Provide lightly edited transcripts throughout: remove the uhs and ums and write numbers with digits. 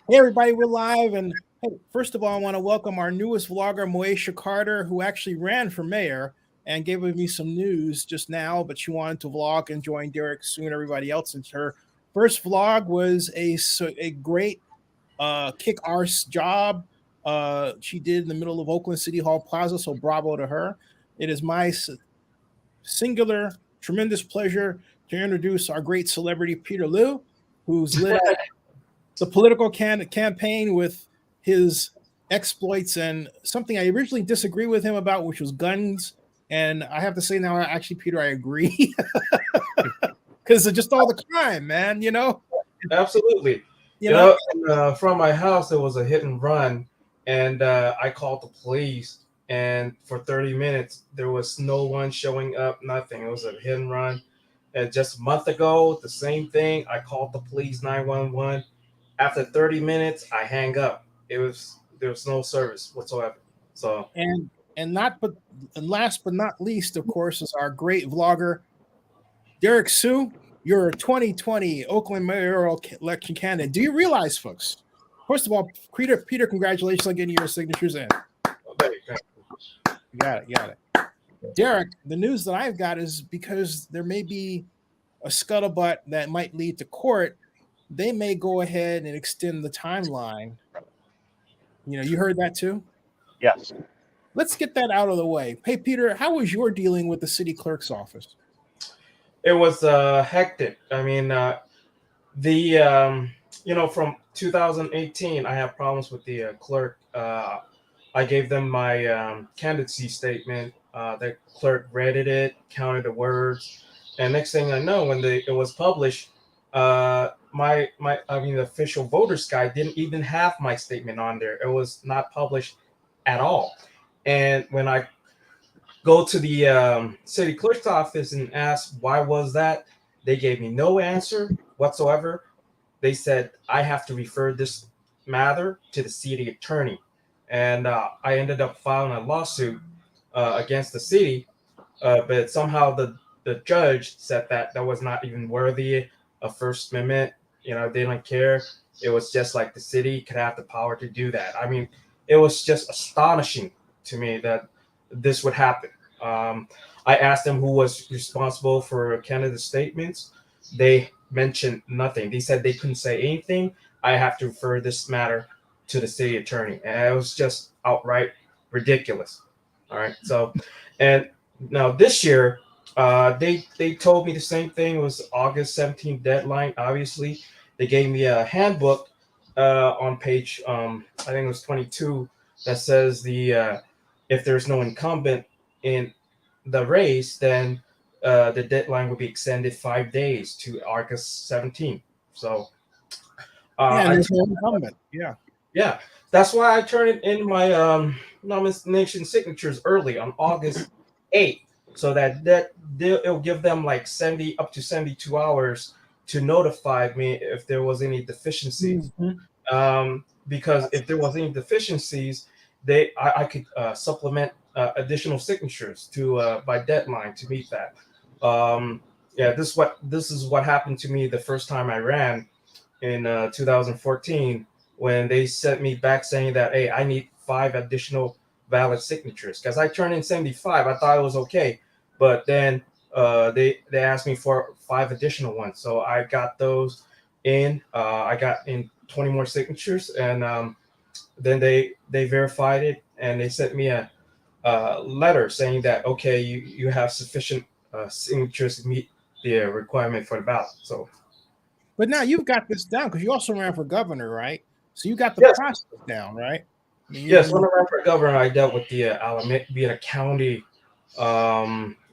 Hey, everybody, we're live. And hey, first of all, I want to welcome our newest vlogger, Moesha Carter, who actually ran for mayor and gave me some news just now, but she wanted to vlog and join Derrick soon, everybody else. And her first vlog was a great kick arse job she did in the middle of Oakland City Hall Plaza. So bravo to her. It is my singular, tremendous pleasure to introduce our great celebrity, Peter Liu, who's lit up the political campaign with his exploits and something I originally disagreed with him about, which was guns. And I have to say now, actually, Peter, I agree because of just all the crime, man. Absolutely. You know, From my house, there was a hit and run, and I called the police. And for 30 minutes, there was no one showing up, nothing. It was a hit and run. And just a month ago, the same thing. I called the police 911. After 30 minutes, I hang up. There was no service whatsoever. So and and last but not least, of course, is our great vlogger, Derrick Sue, your 2020 Oakland mayoral election candidate. Do you realize, folks? First of all, Peter, congratulations on getting your signatures in. thank You got it. You got it. Derrick, the news that I've got is because there may be a scuttlebutt that might lead to court, they may go ahead and extend the timeline. You heard that too? Yes. Let's get that out of the way. Hey, Peter, how was your dealing with the city clerk's office? it was hectic. I mean, the from 2018, I have problems with the clerk. I gave them my candidacy statement. The clerk read it, counted the words, and next thing I know, when it was published, the official voters guide didn't even have my statement on there. It was not published at all. And when I go to the city clerk's office and ask why was that, they gave me no answer whatsoever. They said I have to refer this matter to the city attorney, and I ended up filing a lawsuit against the city. But somehow the judge said that was not even worthy of First Amendment. They don't care. It was just like the city could have the power to do that. I mean, it was just astonishing to me that this would happen. Um, I asked them who was responsible for Canada's statements. They mentioned nothing. They said they couldn't say anything. I have to refer this matter to the city attorney, and it was just outright ridiculous. All right, so and now this year, they told me the same thing. It was August 17th deadline. Obviously, they gave me a handbook on page I think it was 22 that says the if there's no incumbent in the race, then the deadline will be extended 5 days to August 17th. So Yeah, and I there's no incumbent. Yeah. yeah, that's why I turned in my nomination signatures early on August 8th, so it'll give them like 70 up to 72 hours to notify me if there was any deficiencies. Mhm. Because if there was any deficiencies, I could supplement additional signatures to by deadline to meet that. Yeah, this is what happened to me the first time I ran in 2014 when they sent me back saying that hey, I need 5 additional valid signatures because I turned in 75. I thought it was okay, but then they asked me for 5 additional ones, so I got those in. I got in 20 more signatures, and then they verified it and they sent me a letter saying that okay, you have sufficient signatures to meet the requirement for the ballot. So But now you've got this down because you also ran for governor, right? So you got the yes, process down, right? I mean, yes. When I ran for governor, I dealt with the being a county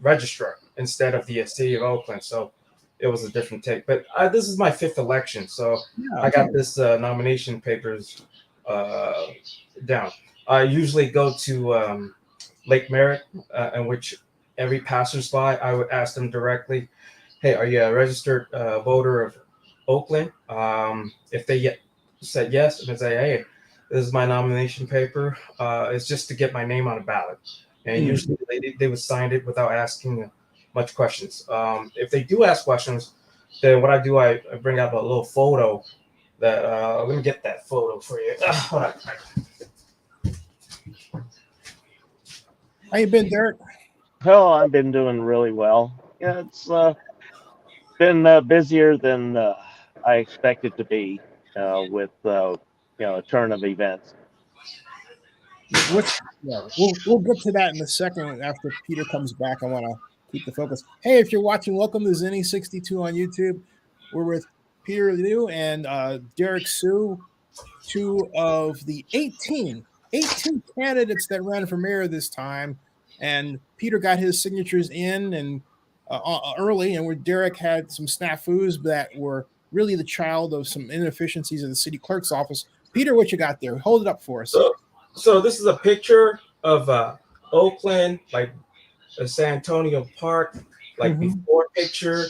registrar instead of the city of Oakland. So it was a different take. But this is my fifth election, so yeah. I got this nomination papers uh, down. I usually go to Lake Merritt, in which every passersby, I would ask them directly, "Hey, are you a registered voter of Oakland?" If they said yes, and I say, "Hey, this is my nomination paper," it's just to get my name on a ballot, and Mm. usually they would sign it without asking much questions. If they do ask questions, then what I do, I bring out a little photo that let me get that photo for you. Hold on. How you been, Derrick? Oh, I've been doing really well. Yeah, it's been busier than I expected to be with a turn of events. We'll get to that in a second after Peter comes back. I want to keep the focus. Hey, if you're watching, welcome to Zennie62 on YouTube. We're with Peter Liu and Derrick Sue, two of the 18 candidates that ran for mayor this time. And Peter got his signatures in and early, and where Derrick had some snafus that were really the child of some inefficiencies in the city clerk's office. Peter, what you got there? Hold it up for us. So this is a picture of Oakland, like San Antonio Park, like before picture,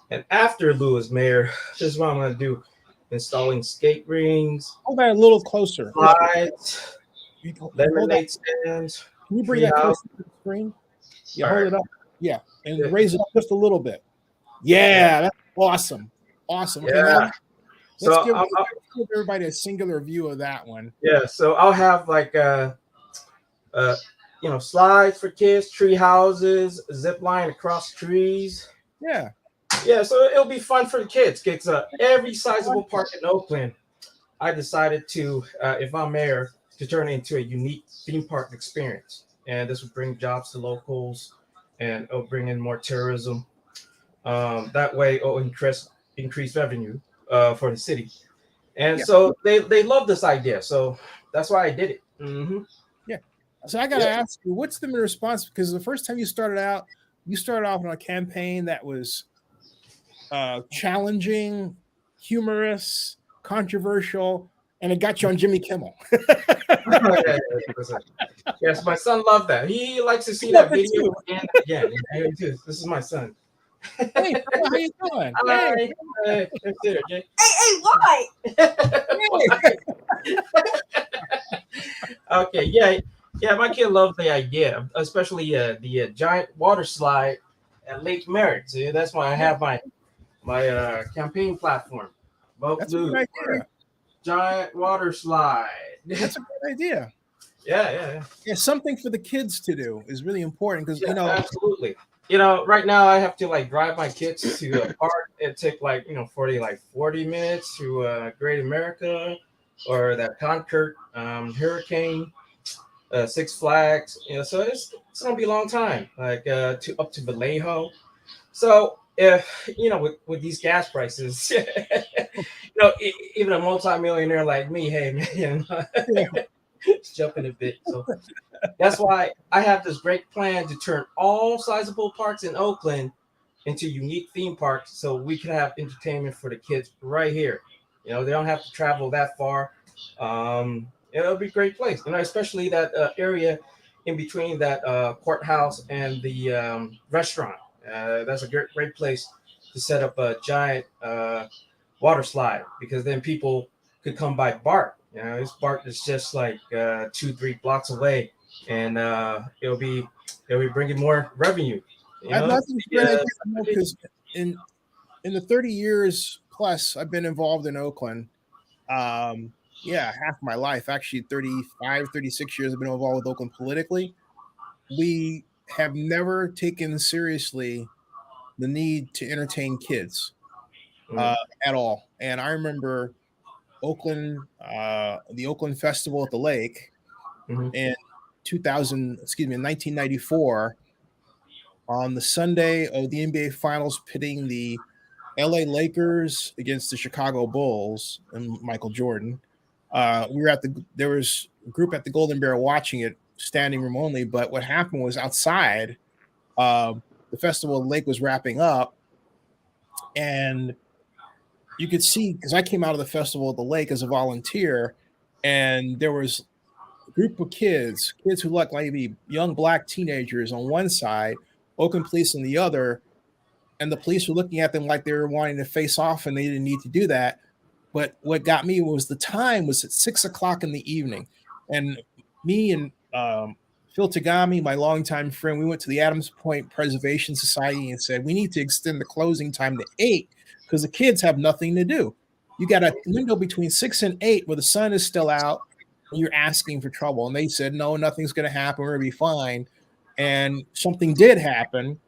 and after Lou was mayor. This is what I'm gonna do: installing skate rings. Hold that a little closer. Slides, lemonade stands. Can you bring that closer to the screen? Yeah, hold it up. Yeah, and raise it up just a little bit. Yeah, that's awesome. Awesome. Okay, Yeah. let's give everybody a singular view of that one. Yeah, so I'll have like slides for kids, tree houses, zip line across trees. Yeah. Yeah, so it'll be fun for the kids. It's every sizable park in Oakland. I decided to, if I'm mayor, to turn it into a unique theme park experience. And this will bring jobs to locals and it'll bring in more tourism. That way it'll increase revenue for the city. And so they love this idea. So that's why I did it. Yeah. So I got to ask you, what's the response? Because the first time you started off on a campaign that was challenging, humorous, controversial, and it got you on Jimmy Kimmel. Yes, my son loved that. He likes to see that video again and again. This is my son. Hey, how you doing? Hi. Why? Okay, yeah. My kid loves the idea, especially the giant water slide at Lake Merritt. See, that's why I have my campaign platform. That's a good idea. Giant water slide. That's a good idea. Yeah. Something for the kids to do is really important because absolutely. Right now I have to like drive my kids to a park. It take 40 minutes to Great America or that Concord Hurricane, Six Flags. So it's gonna be a long time, like up to Vallejo. So if with these gas prices, even a multimillionaire like me, hey man, it's jumping a bit. So that's why I have this great plan to turn all sizable parks in Oakland into unique theme parks, so we can have entertainment for the kids right here. They don't have to travel that far. It'll be a great place, especially that area in between that courthouse and the restaurant. That's a great place to set up a giant water slide, because then people could come by BART. This BART is just like 2-3 blocks away, and it'll be bringing more revenue. That's a great idea, because in the 30 years plus I've been involved in Oakland, half my life, actually 35, 36 years I've been involved with Oakland politically. We have never taken seriously the need to entertain kids at all. And I remember Oakland, the Oakland Festival at the Lake in 1994, on the Sunday of the NBA Finals, pitting the LA Lakers against the Chicago Bulls and Michael Jordan. There was a group at the Golden Bear watching it, standing room only. But what happened was, outside, the Festival of the Lake was wrapping up, and you could see, because I came out of the Festival of the Lake as a volunteer, and there was a group of kids who looked like maybe young black teenagers on one side, Oakland police on the other, and the police were looking at them like they were wanting to face off, and they didn't need to do that. But what got me was the time was at 6:00 in the evening, and me and Phil Tagami, my longtime friend, we went to the Adams Point Preservation Society and said, we need to extend the closing time to 8 because the kids have nothing to do. you got a window between 6 and 8 where the sun is still out, and you're asking for trouble. And they said, no, nothing's going to happen. We're going to be fine. And something did happen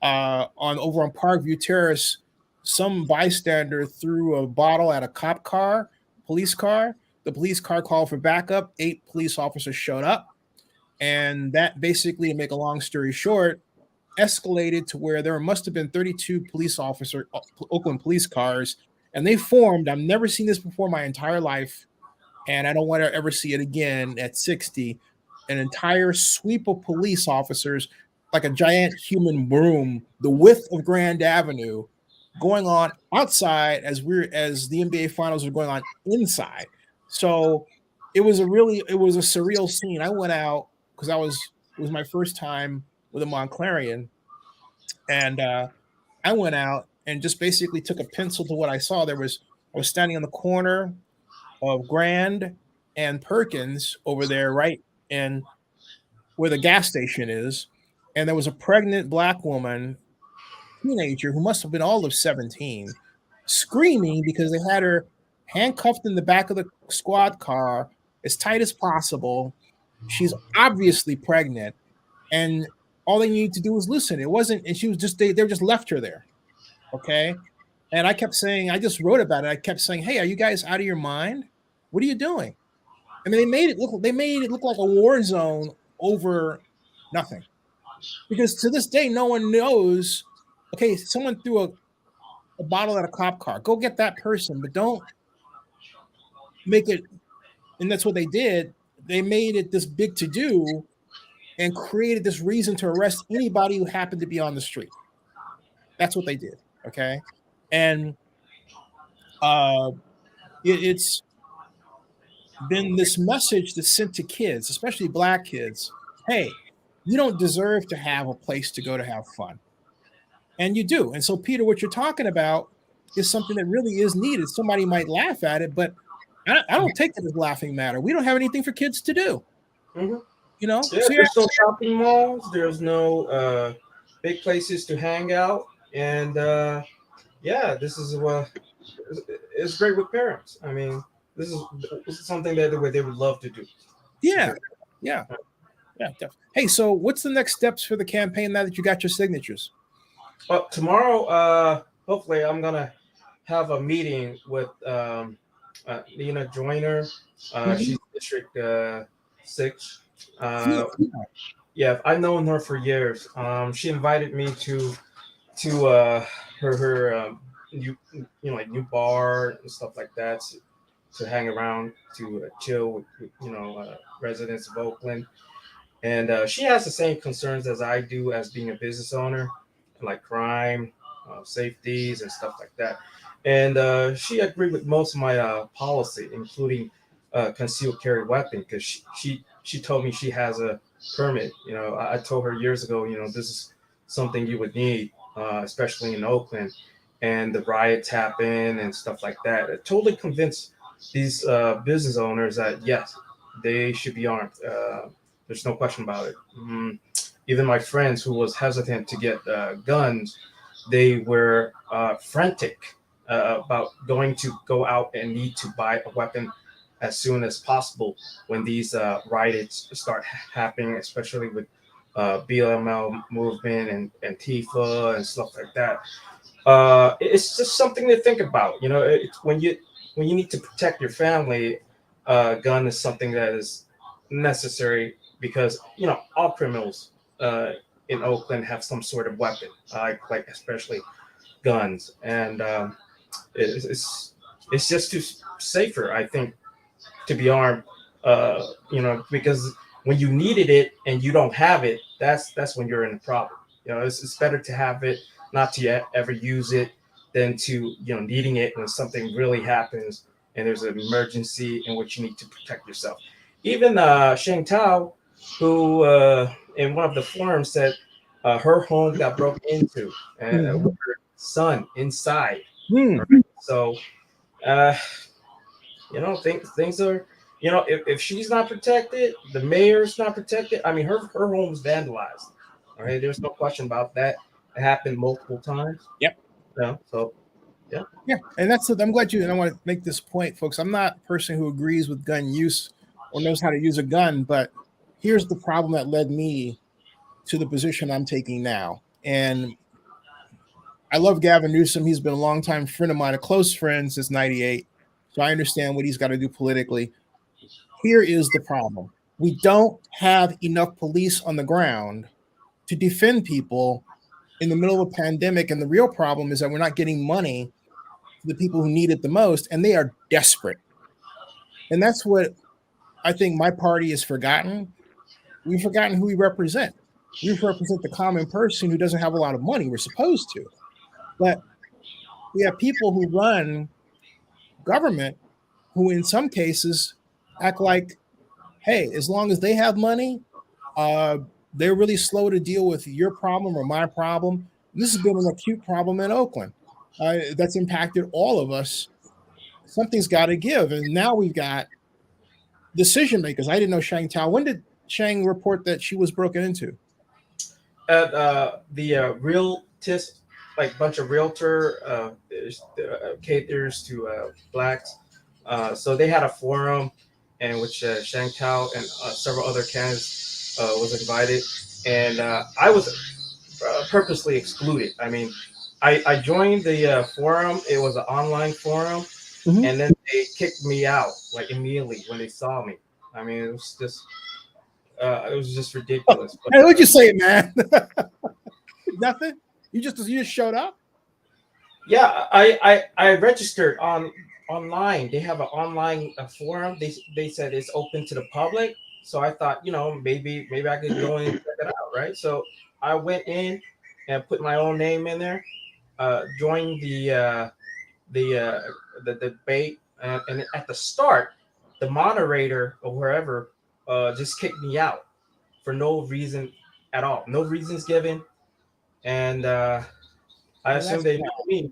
over on Parkview Terrace. Some bystander threw a bottle at a police car. The police car called for backup. 8 police officers showed up. And that basically, to make a long story short, escalated to where there must have been 32 Oakland police cars, and they formed. I've never seen this before in my entire life, and I don't want to ever see it again at 60. An entire sweep of police officers, like a giant human broom, the width of Grand Avenue, going on outside as the NBA finals were going on inside. So it was a surreal scene. I went out because it was my first time with a Montclarian, and I went out and just basically took a pencil to what I saw. I was standing on the corner of Grand and Perkins over there, right in where the gas station is, and there was a pregnant black woman, teenager, who must have been all of 17, screaming because they had her handcuffed in the back of the squad car as tight as possible. She's obviously pregnant, and all they needed to do was listen. It wasn't, and she was just, they just left her there. Okay. And I kept saying, I just wrote about it. I kept saying, hey, are you guys out of your mind? What are you doing? I mean, they made it look like a war zone over nothing. Because to this day, no one knows, okay, someone threw a bottle at a cop car. Go get that person, but don't make it, and that's what they did. They made it this big to do and created this reason to arrest anybody who happened to be on the street. That's what they did. Okay. And it's been this message that's sent to kids, especially black kids. Hey, you don't deserve to have a place to go to have fun. And you do. And so, Peter, what you're talking about is something that really is needed. Somebody might laugh at it, but I don't take it as laughing matter. We don't have anything for kids to do. Mm-hmm. You know? Yeah, so there's no shopping malls. There's no big places to hang out. And this is what it's great with parents. I mean, this is something that they would love to do. Yeah. Definitely. Hey, so what's the next steps for the campaign now that you got your signatures? Well, tomorrow, hopefully, I'm gonna have a meeting with Nina Joyner. She's District 6. Yeah, I've known her for years. She invited me to her new bar and stuff like that to hang around, to chill with residents of Oakland. And she has the same concerns as I do as being a business owner, like crime, safeties, and stuff like that. And she agreed with most of my policy, including concealed carry weapon, because she told me she has a permit. I told her years ago, this is something you would need, especially in Oakland, and the riots happen and stuff like that. It totally convinced these business owners that yes, they should be armed. There's no question about it. Even my friends who was hesitant to get guns, they were frantic about go out and need to buy a weapon as soon as possible when these riots start happening, especially with BLM movement and Antifa and stuff like that. It's just something to think about. It's when you need to protect your family, gun is something that is necessary, because all criminals in Oakland have some sort of weapon, like especially guns, and it's just too safer, I think, to be armed. Because when you needed it and you don't have it, that's when you're in a problem. It's better to have it, not to ever use it, than to needing it when something really happens and there's an emergency in which you need to protect yourself. Even Sheng Tao, who in one of the forums said her home got broken into and with her son inside. Right? So, things are, if she's not protected, the mayor's not protected. I mean, her home's vandalized. All right, there's no question about that. It happened multiple times. Yep. So Yeah, and that's I'm glad you and I want to make this point, folks. I'm not a person who agrees with gun use or knows how to use a gun, but here's the problem that led me to the position I'm taking now. And I love Gavin Newsom. He's been a longtime friend of mine, a close friend since '98. So I understand what he's got to do politically. Here is the problem. We don't have enough police on the ground to defend people in the middle of a pandemic. And the real problem is that we're not getting money to the people who need it the most, and they are desperate. And that's what I think my party has forgotten. We've forgotten who we represent. We represent the common person who doesn't have a lot of money. We're supposed to. But we have people who run government who, in some cases, act like, hey, as long as they have money, they're really slow to deal with your problem or my problem. This has been an acute problem in Oakland that's impacted all of us. Something's got to give. And now we've got decision makers. I didn't know Shang Tao. When did Shang report that she was broken into? At the realtist, like bunch of realtor caters to blacks. So they had a forum in which Shang Tao and several other candidates was invited, and I was purposely excluded. I mean, I joined the forum. It was an online forum, and then they kicked me out like immediately when they saw me. I mean, it was just ridiculous. But, hey, what'd you say, man? Nothing. You just showed up. Yeah, I registered online. They have an online forum. They said it's open to the public. So I thought, maybe I could go in and check it out, right? So I went in and put my own name in there. Joined the debate, and at the start, the moderator or wherever just kicked me out for no reason at all. No reasons given, and I assume they know me.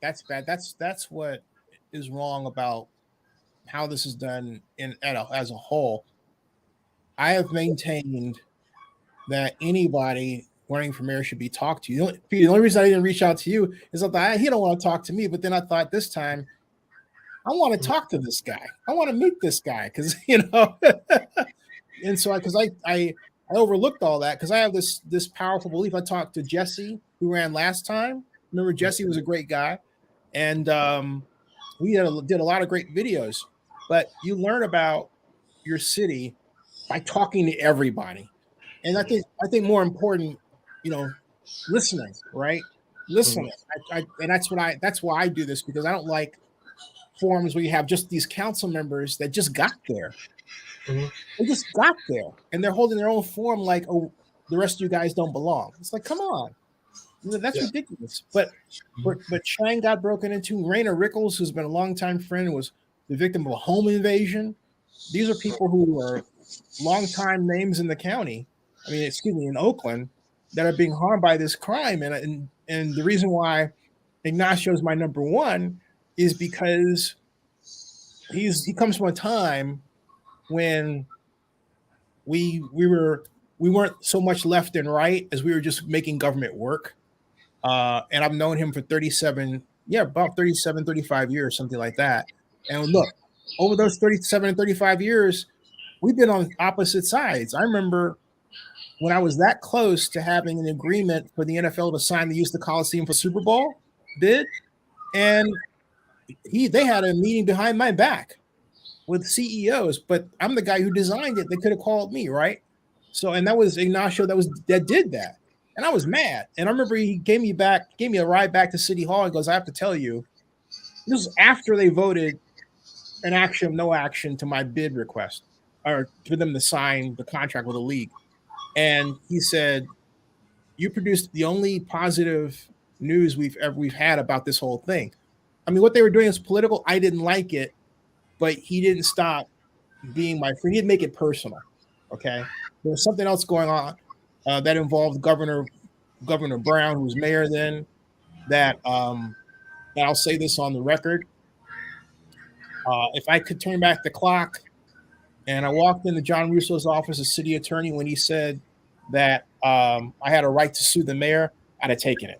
That's bad. That's what is wrong about how this is done as a whole. I have maintained that anybody running for mayor should be talked to. The only reason I didn't reach out to you is that he don't want to talk to me. But then I thought this time I want to talk to this guy. I want to meet this guy because and so I overlooked all that because I have this powerful belief. I talked to Jesse who ran last time. Remember, Jesse was a great guy, and we did a lot of great videos. But you learn about your city by talking to everybody, and I think more important, listening, right? Listening. And that's why I do this, because I don't like forums where you have just these council members that just got there. They just got there and they're holding their own forum like, oh, the rest of you guys don't belong. It's like, come on. That's ridiculous. But Shang got broken into. Raina Rickles, who's been a longtime friend, was the victim of a home invasion. These are people who are longtime names in the county. In Oakland, that are being harmed by this crime. And the reason why Ignacio is my number one is because he comes from a time when we weren't so much left and right as we were just making government work. And I've known him for 35 years, something like that. And look, over those 37 and 35 years, we've been on opposite sides. I remember when I was that close to having an agreement for the NFL to sign the use of the Coliseum for Super Bowl bid, and they had a meeting behind my back with CEOs, but I'm the guy who designed it. They could have called me, right? So, and that was Ignacio that did that. And I was mad. And I remember he gave me a ride back to City Hall. He goes, I have to tell you, this was after they voted an action, no action to my bid request, or for them to sign the contract with the league. And he said, you produced the only positive news we've had about this whole thing. I mean, what they were doing is political. I didn't like it, but he didn't stop being my friend. He didn't make it personal. Okay. There was something else going on that involved Governor Brown, who was mayor then, that and I'll say this on the record. If I could turn back the clock, and I walked into John Russo's office as city attorney when he said that I had a right to sue the mayor, I'd have taken it.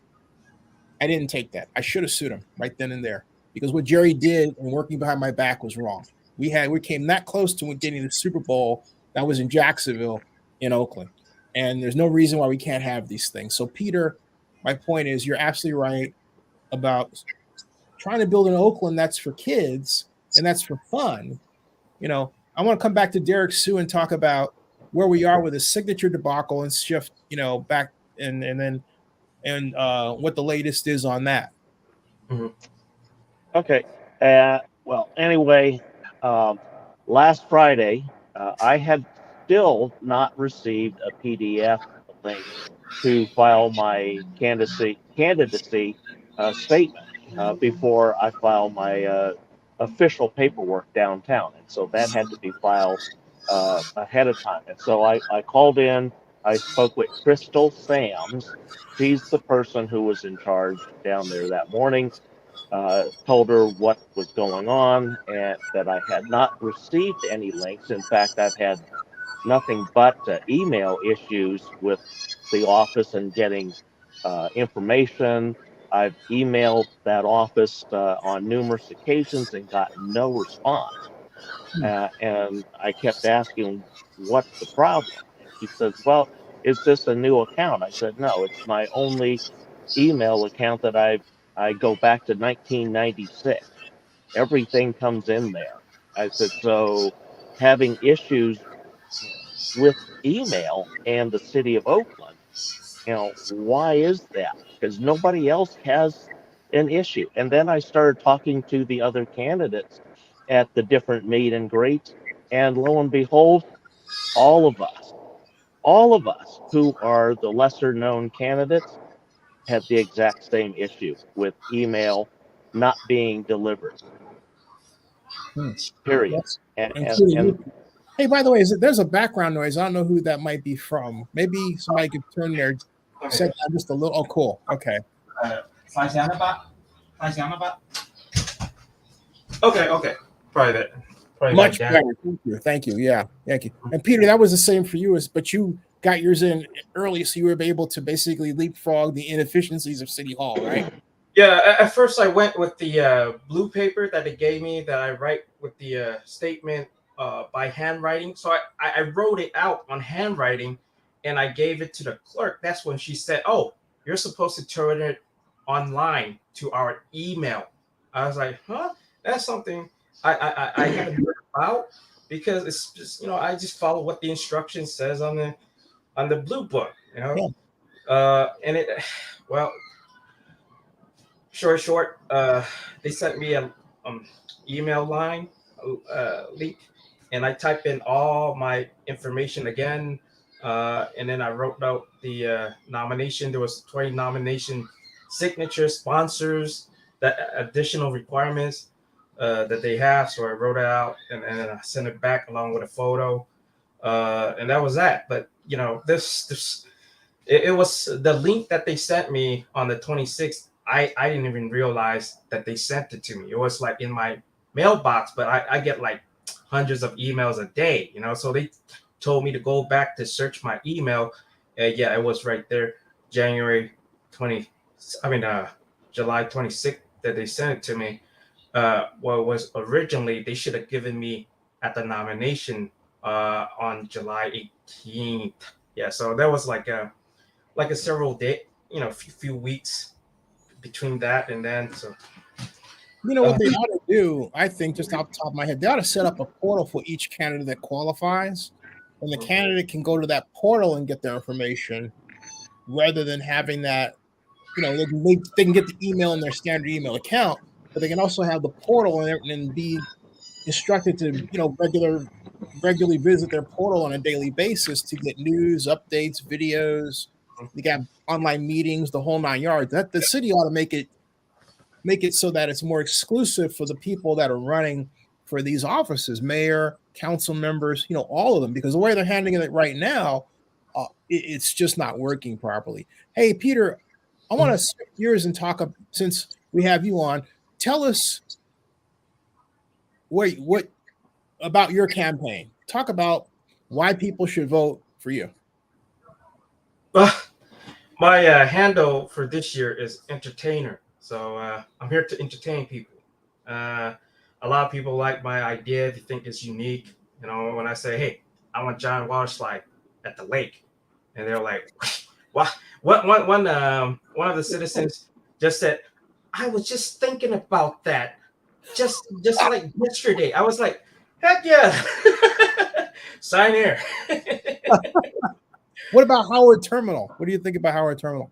I didn't take that. I should have sued him right then and there because what Jerry did and working behind my back was wrong. We came that close to getting the Super Bowl that was in Jacksonville in Oakland. And there's no reason why we can't have these things. So, Peter, my point is you're absolutely right about trying to build an Oakland that's for kids and that's for fun. I want to come back to Derrick Sue and talk about where we are with the signature debacle and shift, back and what the latest is on that. Mm-hmm. Okay. Well, anyway, last Friday, I had still not received a PDF link to file my candidacy statement before I file my official paperwork downtown. And so that had to be filed ahead of time. And so I called in, I spoke with Crystal Sams. She's the person who was in charge down there that morning. Told her what was going on and that I had not received any links. In fact, I've had nothing but email issues with the office and getting information. I've emailed that office on numerous occasions and got no response. And I kept asking, what's the problem? And she says, well, is this a new account? I said, no, it's my only email account that I go back to 1996. Everything comes in there. I said, so having issues with email and the city of Oakland, why is that? Because nobody else has an issue. And then I started talking to the other candidates at the different meet and greets, and lo and behold, all of us who are the lesser known candidates had the exact same issue with email not being delivered. Period. Yes. And Hey, by the way, there's a background noise. I don't know who that might be from. Maybe somebody could turn their set down just a little. Oh, cool. Okay. Okay. Probably Much better. Thank you. Yeah. Thank you. And Peter, that was the same for you, but you got yours in early, so you were able to basically leapfrog the inefficiencies of City Hall, right? Yeah. At first, I went with the blue paper that they gave me that I write with the statement by handwriting. So I wrote it out on handwriting, and I gave it to the clerk. That's when she said, "Oh, you're supposed to turn it online to our email." I was like, "Huh? That's something I haven't heard about because it's just I just follow what the instruction says on the blue book, and it well." Short. They sent me an email line link, and I typed in all my information again, and then I wrote out the nomination. There was 20 nomination signatures, sponsors, that additional requirements that they have. So I wrote it out, and then I sent it back along with a photo, and that was that. But this it was the link that they sent me on the 26th. I didn't even realize that they sent it to me. It was like in my mailbox, but I get like hundreds of emails a day, so they told me to go back to search my email. Yeah, it was right there, July 26th that they sent it to me. Well, it was originally, they should have given me at the nomination on July 18th. Yeah, so that was like a several day, few weeks between that and then. So what they ought to do, I think, just off the top of my head, they ought to set up a portal for each candidate that qualifies, and the candidate can go to that portal and get their information rather than having that. They can get the email in their standard email account, but they can also have the portal and be instructed to regularly visit their portal on a daily basis to get news, updates, videos. They got online meetings, the whole 9 yards. That the city ought to make it so that it's more exclusive for the people that are running for these offices, mayor, council members, all of them, because the way they're handling it right now, it's just not working properly. Hey, Peter, I want to shift gears and talk, since we have you on, tell us what about your campaign. Talk about why people should vote for you. My handle for this year is entertainer. So I'm here to entertain people. Uh, a lot of people like my idea. They think it's unique. You know, when I say, "Hey, I want giant water slide at the lake," and they're like, "What?" One of the citizens just said, "I was just thinking about that, just like yesterday." I was like, "Heck yeah, sign here." What about Howard Terminal? What do you think about Howard Terminal?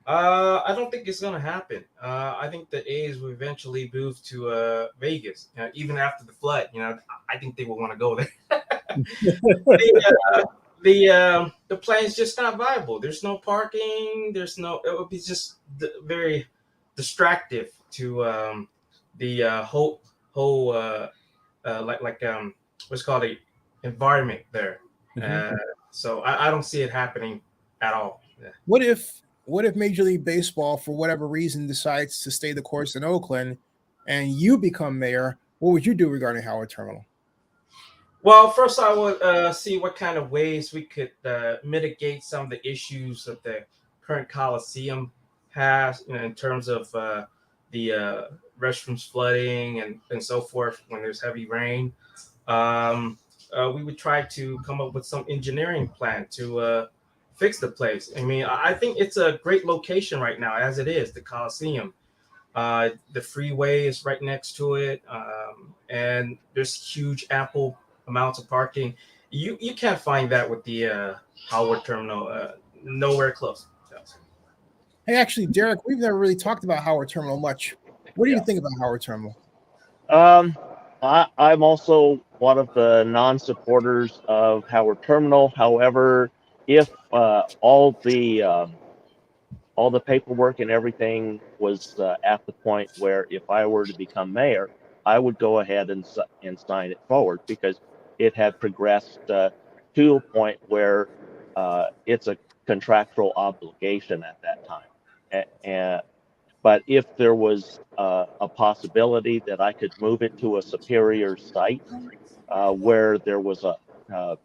I don't think it's gonna happen. I think the A's will eventually move to Vegas, even after the flood. You know, I think they will want to go there. The plane's just not viable. There's no parking. There's no. It would be just very distractive to the whole what's called a environment there. Mhm. So I don't see it happening at all. Yeah. What if Major League Baseball, for whatever reason, decides to stay the course in Oakland, and you become mayor? What would you do regarding Howard Terminal? Well, first I would see what kind of ways we could mitigate some of the issues that the current Coliseum has, you know, in terms of the restrooms flooding and so forth when there's heavy rain. Um, we would try to come up with some engineering plan to fix the place. I mean, I think it's a great location right now, as it is, the Coliseum. The freeway is right next to it, and there's huge, ample amounts of parking. You can't find that with the Howard Terminal. Nowhere close. Hey, actually, Derrick, we've never really talked about Howard Terminal much. What do you Yeah. think about Howard Terminal? I'm also one of the non-supporters of Howard Terminal. However, if all the paperwork and everything was at the point where if I were to become mayor, I would go ahead and sign it forward because it had progressed to a point where it's a contractual obligation at that time. And but if there was a possibility that I could move it to a superior site where there was a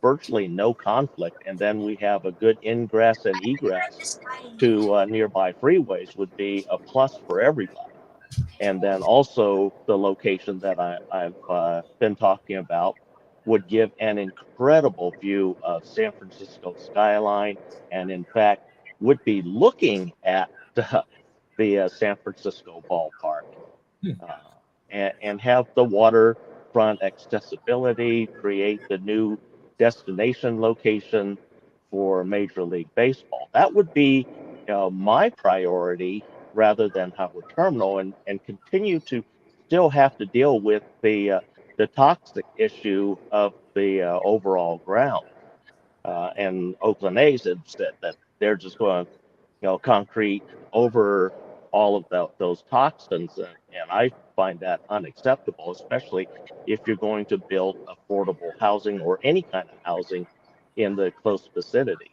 virtually no conflict, and then we have a good ingress and egress to nearby freeways would be a plus for everybody. And then also the location that I've been talking about would give an incredible view of San Francisco skyline, and in fact would be looking at the San Francisco ballpark uh, and have the waterfront accessibility, create the new destination location for Major League Baseball. That would be my priority rather than Howard Terminal, and continue to still have to deal with the toxic issue of the overall ground. And Oakland A's have said that they're just going to concrete over all of those toxins, and I find that unacceptable, especially if you're going to build affordable housing or any kind of housing in the close vicinity.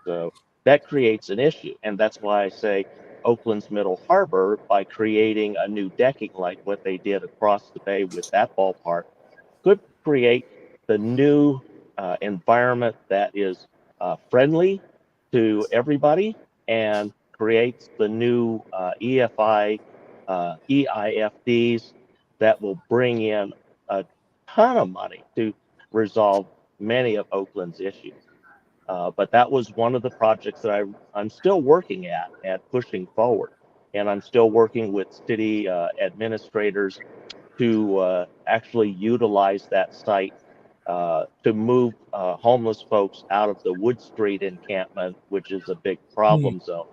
So that creates an issue, and that's why I say Oakland's Middle Harbor, by creating a new decking like what they did across the bay with that ballpark, could create the new environment that is friendly to everybody and creates the new EIFDs that will bring in a ton of money to resolve many of Oakland's issues. But that was one of the projects that I'm still working at pushing forward. And I'm still working with city administrators to actually utilize that site to move homeless folks out of the Wood Street encampment, which is a big problem zone,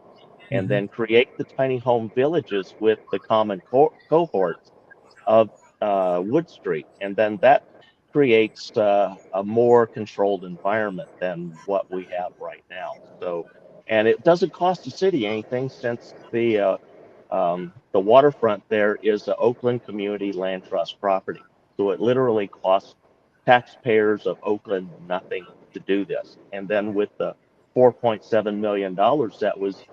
and Mhm. then create the tiny home villages with the common cohorts of Wood Street. And then that creates a more controlled environment than what we have right now. So, and it doesn't cost the city anything since the waterfront there is the Oakland Community Land Trust property. So it literally costs taxpayers of Oakland nothing to do this. And then with the $4.7 million that was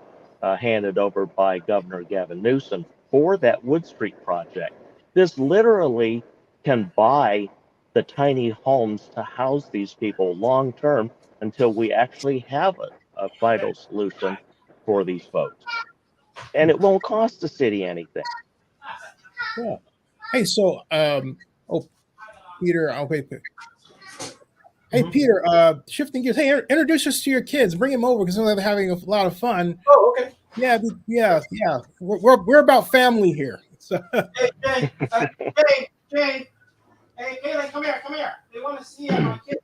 handed over by Governor Gavin Newsom for that Wood Street project, this literally can buy the tiny homes to house these people long term until we actually have a vital solution for these folks, and it won't cost the city anything. Yeah. Hey, so oh, Peter, Hey, Mhm. Peter, shifting gears. Hey, introduce us to your kids. Bring them over because they're having a lot of fun. Oh, okay. Yeah, yeah. We're about family here. So, Hey, Jay. Hey, Kayla, come here. They want to see my kids.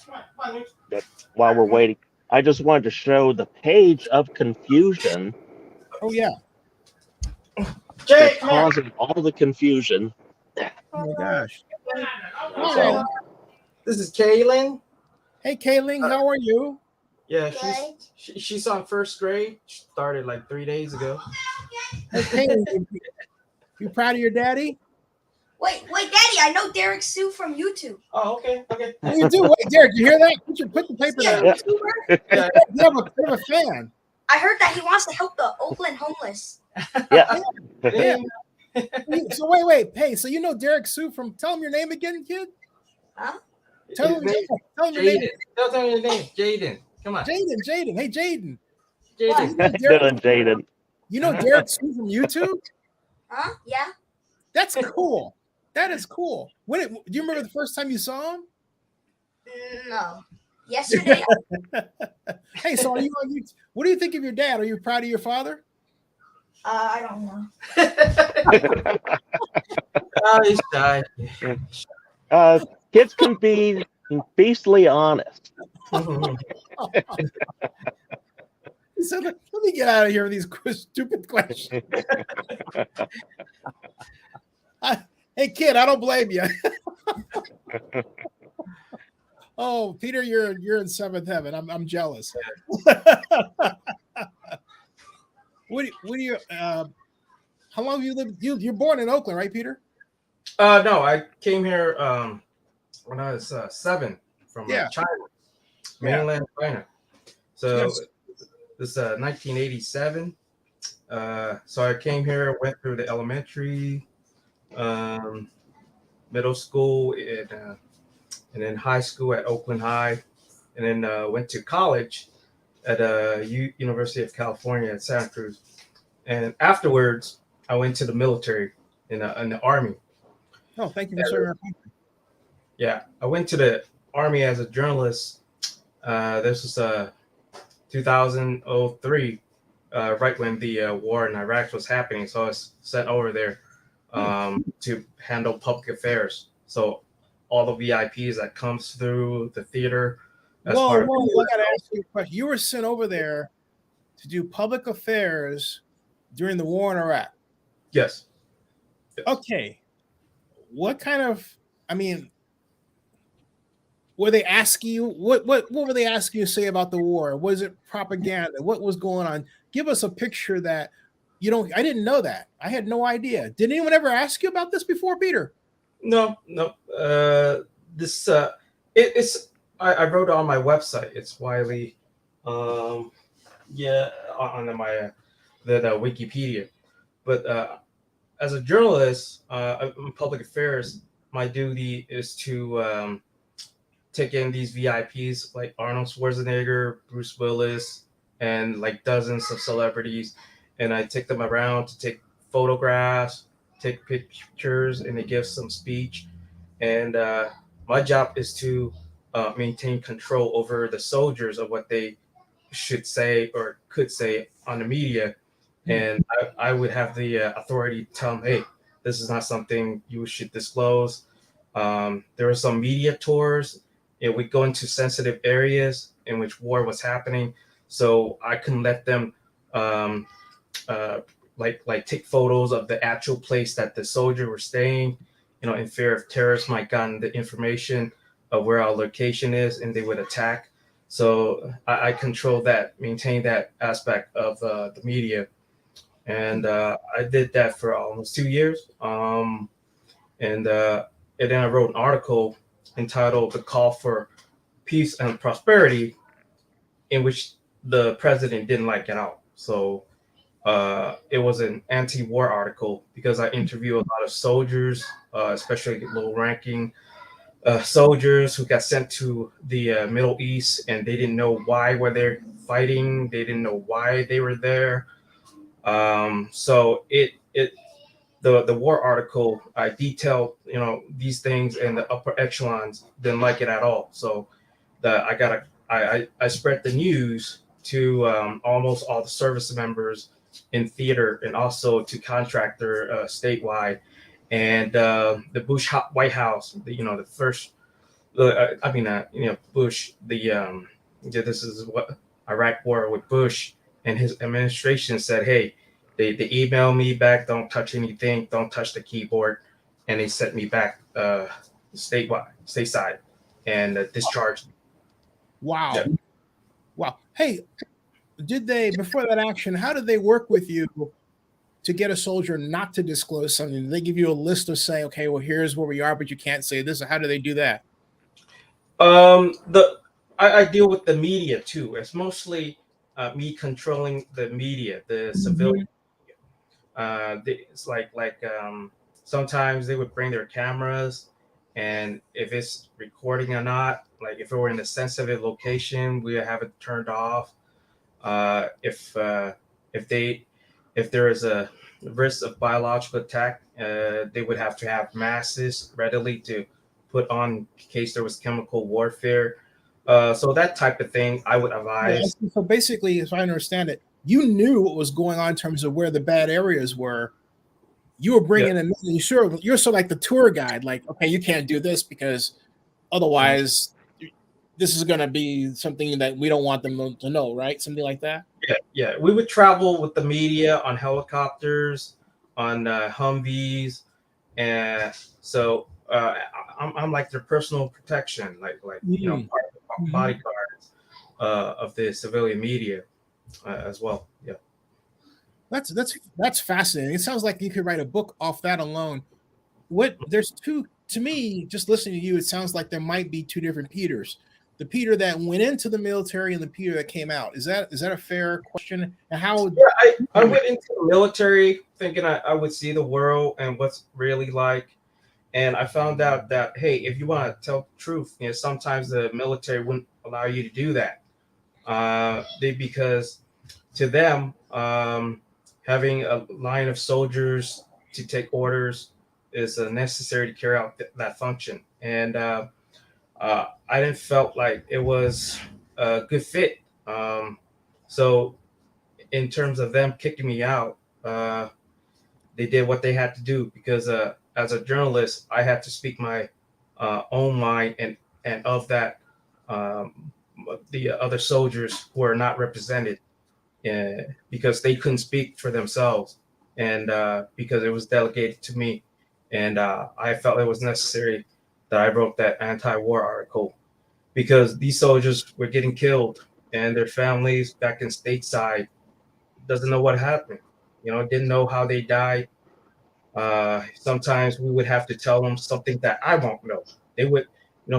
Come on. But while we're waiting, I just wanted to show the page of confusion oh yeah. Jay, that's come here. causing all the confusion. Oh my gosh. So, Hi. This is Kaylin. Hey, Kayling, how are you? Yeah, she's on first grade. She started like 3 days ago. Hey, Kayling, you proud of your daddy? Wait, Daddy, I know Derrick Sue from YouTube. Oh, okay. What do you do? Wait, Derrick, you hear that? Put the paper Yeah, down. Yeah. YouTuber. Yeah. You have a fan. I heard that he wants to help the Oakland homeless. yeah, Yeah. So wait. Hey, so you know Derrick Sue from? Tell him your name again, kid. Huh? Tell him your name. Jaden. Tell them your name. Jaden. Come on. Jaden. Hey, Jaden. Jaden. Dylan Jaden. You know Derrick Sue from YouTube? Huh? Yeah. That's cool. That is cool. Do you remember the first time you saw him? No. Yesterday. Hey, so are you on YouTube? What do you think of your dad? Are you proud of your father? I don't know. Oh, he's shy. Kids can be beastly honest. He said, let me get out of here with these stupid questions. Hey, kid, I don't blame you. Oh, Peter, you're in seventh heaven. I'm jealous. What do you? How long have you lived? You're born in Oakland, right, Peter? No, I came here when I was 7 from China, mainland China. So this 1987. So I came here, went through the elementary, middle school, and then high school at Oakland High, and then went to college at University of California at Santa Cruz. And afterwards, I went to the military in the Army. Oh, thank you for serving our country. Yeah, I went to the Army as a journalist. This was 2003, right when the war in Iraq was happening. So I was sent over there to handle public affairs. So all the VIPs that comes through the theater. Whoa, I got to ask you a question. You were sent over there to do public affairs during the war in Iraq. Yes. Okay. What kind of? I mean, were they asking you what were they asking you to say about the war? Was it propaganda? What was going on? Give us a picture that you don't. I didn't know that. I had no idea. Did anyone ever ask you about this before, Peter? No. This it's. I wrote it on my website. It's Wiley. On my the Wikipedia. But as a journalist, in public affairs, my duty is to take in these VIPs like Arnold Schwarzenegger, Bruce Willis, and like dozens of celebrities, and I take them around to take photographs, take pictures, and they give some speech. And my job is to maintain control over the soldiers of what they should say or could say on the media. And I would have the authority to tell them, hey, this is not something you should disclose. There are some media tours. We go into sensitive areas in which war was happening. So I couldn't let them like take photos of the actual place that the soldier were staying, in fear of terrorists might gotten the information of where our location is and they would attack. So I control that, maintain that aspect of the media. And I did that for almost 2 years. And then I wrote an article entitled "The Call for Peace and Prosperity," in which the president didn't like it out. So it was an anti-war article because I interview a lot of soldiers, especially low-ranking soldiers who got sent to the Middle East, and they didn't know why were they fighting. They didn't know why they were there. So the war article, I detailed these things, and the upper echelons didn't like it at all. So I spread the news to almost all the service members in theater, and also to contractor statewide, and the White House, the first, Bush, this is what Iraq war with Bush and his administration said, hey, they emailed me back, don't touch anything, don't touch the keyboard, and they sent me back stateside, and discharged me. Wow. Yeah. Wow. Hey, did they, before that action, how did they work with you to get a soldier not to disclose something? Did they give you a list of saying, okay, well, here's where we are, but you can't say this? Or how do they do that? I deal with the media too. It's mostly me controlling the media, the civilian. It's sometimes they would bring their cameras, and if it's recording or not, like if it were in a sensitive location, we have it turned off. If there is a risk of biological attack, they would have to have masks readily to put on in case there was chemical warfare. So that type of thing, I would advise. Yeah, so basically, if I understand it, you knew what was going on in terms of where the bad areas were. You were bringing them in. You're sort of like the tour guide. Like, okay, you can't do this because otherwise, this is going to be something that we don't want them to know, right? Something like that. Yeah. We would travel with the media on helicopters, on Humvees, and so I'm like their personal protection, like part of the bodyguards of the civilian media as well. Yeah. That's fascinating. It sounds like you could write a book off that alone. There's two, to me, just listening to you, it sounds like there might be two different Peters. The Peter that went into the military and the Peter that came out. Is that a fair question? And how? Yeah, I went into the military thinking I would see the world and what's really like. And I found out that, hey, if you want to tell the truth, sometimes the military wouldn't allow you to do that. Because to them, having a line of soldiers to take orders is necessary to carry out that function. And I didn't felt like it was a good fit. So in terms of them kicking me out, they did what they had to do, because as a journalist, I had to speak my own mind, and of that, the other soldiers who are not represented, because they couldn't speak for themselves, and because it was delegated to me, and I felt it was necessary that I wrote that anti-war article, because these soldiers were getting killed, and their families back in stateside doesn't know what happened. Didn't know how they died. Sometimes we would have to tell them something that I won't know. They would,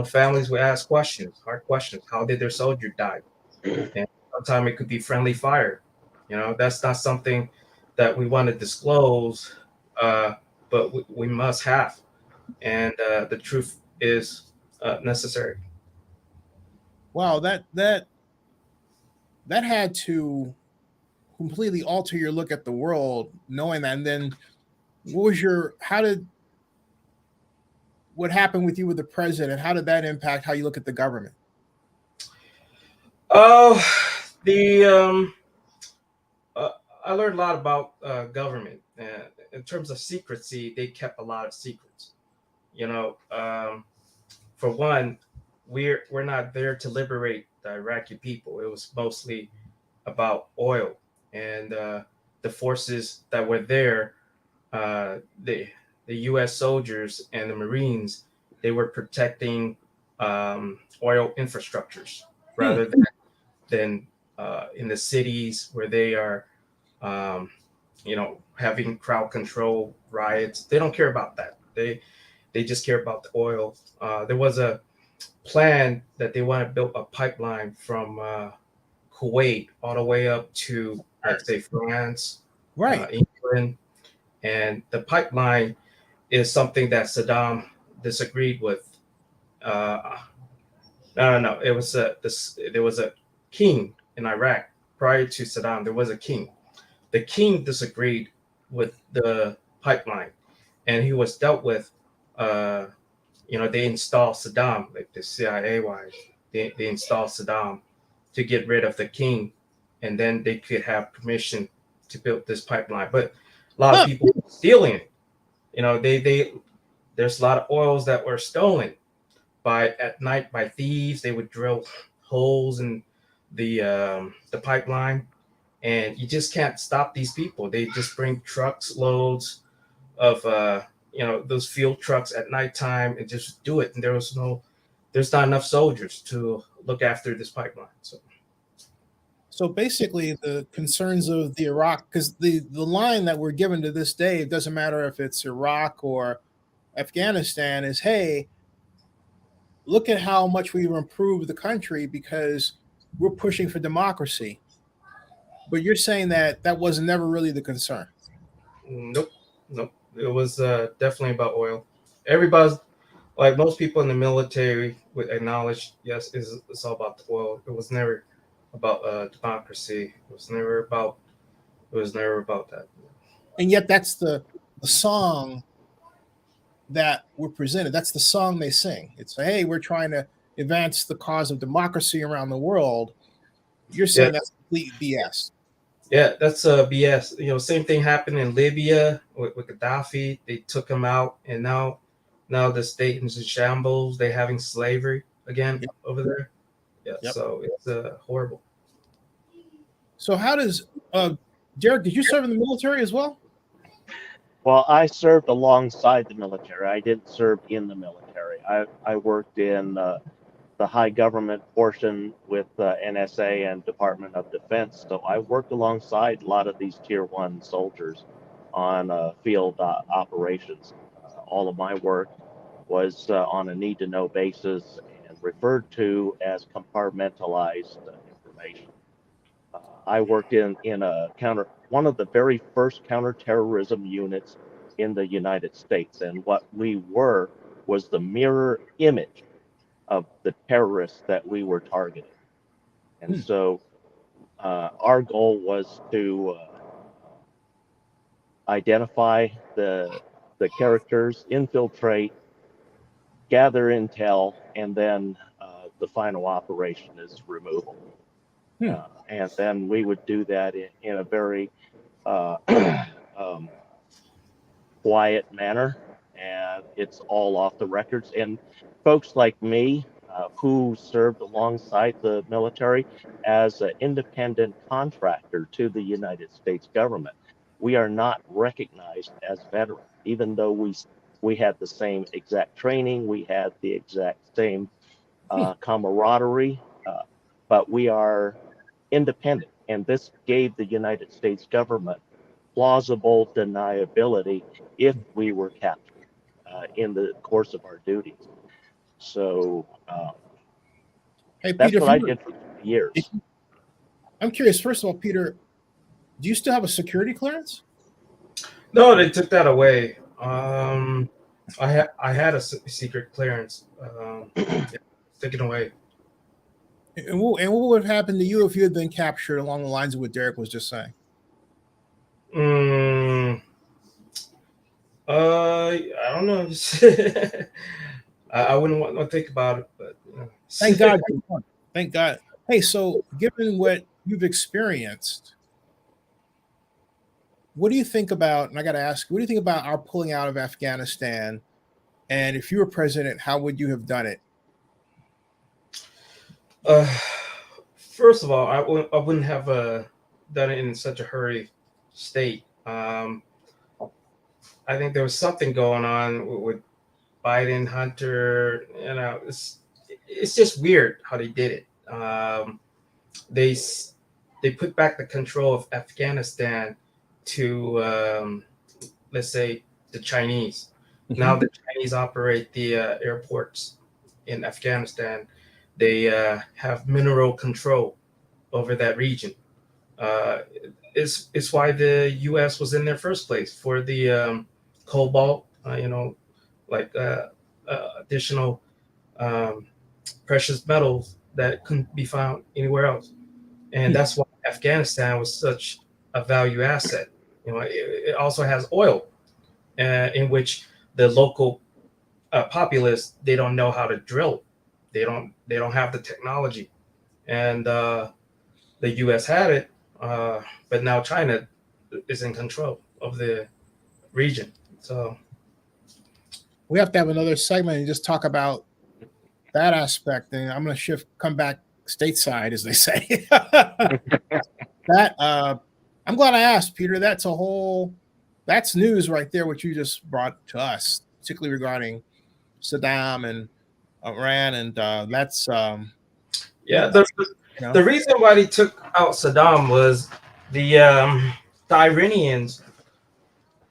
families would ask questions, hard questions. How did their soldier die? And sometimes it could be friendly fire. That's not something that we want to disclose, but we must have. And the truth is necessary. Wow, that had to completely alter your look at the world, knowing that. And then what happened with you with the president? How did that impact how you look at the government? I learned a lot about government. In terms of secrecy, they kept a lot of secrets. For one, we're not there to liberate the Iraqi people. It was mostly about oil, and the forces that were there, the U.S. soldiers and the Marines, they were protecting oil infrastructures rather than in the cities where they are, having crowd control, riots. They don't care about that. They just care about the oil. There was a plan that they want to build a pipeline from Kuwait all the way up to, let's say, France, Right. England, and the pipeline is something that Saddam disagreed with, Uh, no. It was there was a king in Iraq prior to Saddam. There was a king. The king disagreed with the pipeline, and he was dealt with. Uh, they installed Saddam, like the CIA wise. They installed Saddam to get rid of the king, and then they could have permission to build this pipeline. But a lot of Huh. people were stealing it. They there's a lot of oils that were stolen at night by thieves. They would drill holes in the pipeline, and you just can't stop these people. They just bring trucks loads of those field trucks at nighttime and just do it. And there's not enough soldiers to look after this pipeline. So basically, the concerns of the Iraq, because the line that we're given to this day, it doesn't matter if it's Iraq or Afghanistan, is hey, look at how much we've improved the country because we're pushing for democracy. But you're saying that was never really the concern. Nope. It was definitely about oil. Everybody's like most people in the military would acknowledge, yes, it's all about the oil. It was never about democracy. It was never about that. And yet that's the song that we're presented. That's the song they sing. It's hey, we're trying to advance the cause of democracy around the world. You're saying that's complete BS. Yeah, that's BS. Same thing happened in Libya with Gaddafi. They took him out, and now the state is in shambles. They're having slavery again over there. Yeah, so it's horrible. So how does Derrick? Did you serve in the military as well? Well, I served alongside the military. I didn't serve in the military. I worked in the high government portion with NSA and Department of Defense. So I worked alongside a lot of these Tier 1 soldiers on field operations. All of my work was on a need-to-know basis and referred to as compartmentalized information. I worked in one of the very first counterterrorism units in the United States, and what we were was the mirror image of the terrorists that we were targeting. And so our goal was to identify the characters, infiltrate, gather intel, and then the final operation is removal. And then we would do that in a very quiet manner, and it's all off the records. And folks like me who served alongside the military as an independent contractor to the United States government, we are not recognized as veterans, even though we had the same exact training, we had the exact same camaraderie, but we are independent. And this gave the United States government plausible deniability if we were captured in the course of our duties. So hey, that's Peter, what I did for years. I'm curious, first of all, Peter, do you still have a security clearance? No, they took that away. I had a secret clearance. Taken away. And what would have happened to you if you had been captured along the lines of what Derrick was just saying? I don't know. I wouldn't want to think about it, but Thank God. Thank God. Hey, so given what you've experienced, what do you think about, and I got to ask, what do you think about our pulling out of Afghanistan? And if you were president, how would you have done it? First of all, I wouldn't have done it in such a hurry state. I think there was something going on with Biden, Hunter. It's just weird how they did it. They put back the control of Afghanistan to let's say the Chinese. Mm-hmm. Now the Chinese operate the airports in Afghanistan. They have mineral control over that region. It's why the U.S. was in their first place for the cobalt, additional precious metals that couldn't be found anywhere else. And that's why Afghanistan was such a value asset. It also has oil, in which the local populace, they don't know how to drill. They don't have the technology, and the U.S. had it, but now China is in control of the region. So We have to have another segment and just talk about that aspect. And I'm going to come back stateside, as they say. That I'm glad I asked, Peter. That's news right there, what you just brought to us, particularly regarding Saddam and Iran, and that's the reason why they took out Saddam was the Iranians